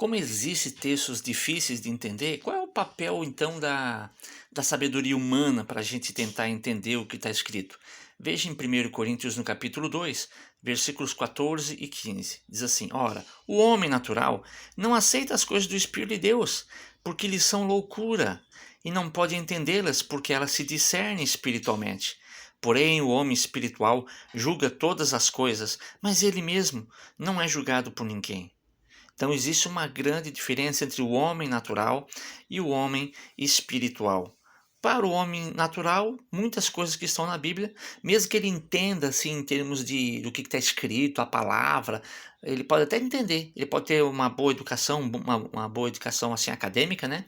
Como existem textos difíceis de entender, qual é o papel então da sabedoria humana para a gente tentar entender o que está escrito? Veja em 1 Coríntios no capítulo 2, versículos 14 e 15. Diz assim: Ora, o homem natural não aceita as coisas do Espírito de Deus, porque lhes são loucura, e não pode entendê-las porque elas se discernem espiritualmente. Porém, o homem espiritual julga todas as coisas, mas ele mesmo não é julgado por ninguém. Então existe uma grande diferença entre o homem natural e o homem espiritual. Para o homem natural, muitas coisas que estão na Bíblia, mesmo que ele entenda assim em termos do que está escrito, a palavra, ele pode até entender, ele pode ter uma boa educação, uma boa educação assim acadêmica, né?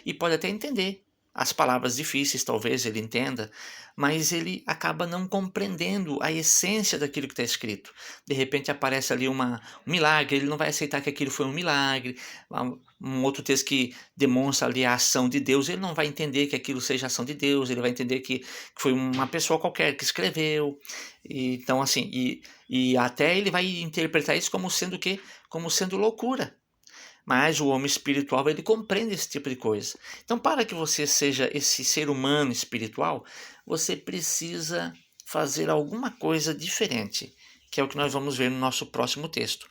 E pode até entender. As palavras difíceis talvez ele entenda, mas ele acaba não compreendendo a essência daquilo que está escrito. De repente aparece ali um milagre, ele não vai aceitar que aquilo foi um milagre. Um outro texto que demonstra ali a ação de Deus, ele não vai entender que aquilo seja ação de Deus, ele vai entender que foi uma pessoa qualquer que escreveu. Então, assim, e até ele vai interpretar isso como sendo o quê? Como sendo loucura. Mas o homem espiritual, ele compreende esse tipo de coisa. Então, para que você seja esse ser humano espiritual, você precisa fazer alguma coisa diferente, que é o que nós vamos ver no nosso próximo texto.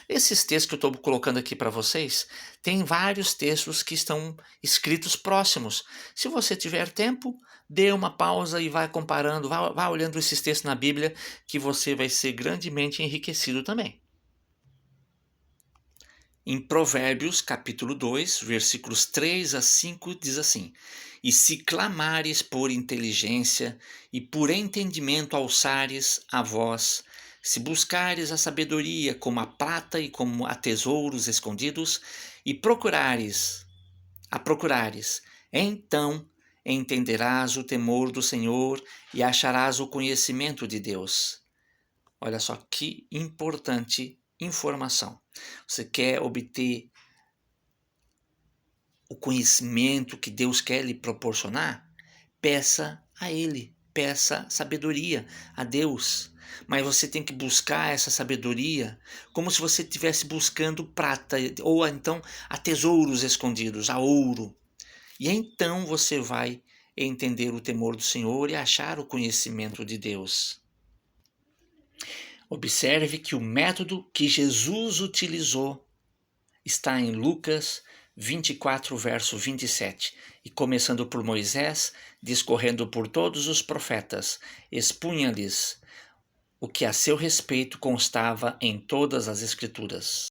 Esses textos que eu estou colocando aqui para vocês, tem vários textos que estão escritos próximos. Se você tiver tempo, dê uma pausa e vá comparando, vá olhando esses textos na Bíblia, que você vai ser grandemente enriquecido também. Em Provérbios, capítulo 2, versículos 3 a 5, diz assim: E se clamares por inteligência e por entendimento alçares a voz, se buscares a sabedoria como a prata e como a tesouros escondidos, e procurares, então entenderás o temor do Senhor e acharás o conhecimento de Deus. Olha só que importante informação. Você quer obter o conhecimento que Deus quer lhe proporcionar? Peça a Ele, peça sabedoria a Deus. Mas você tem que buscar essa sabedoria como se você estivesse buscando prata, ou então a tesouros escondidos, a ouro. E então você vai entender o temor do Senhor e achar o conhecimento de Deus. Observe que o método que Jesus utilizou está em Lucas 24, verso 27. E começando por Moisés, discorrendo por todos os profetas, expunha-lhes o que a seu respeito constava em todas as Escrituras.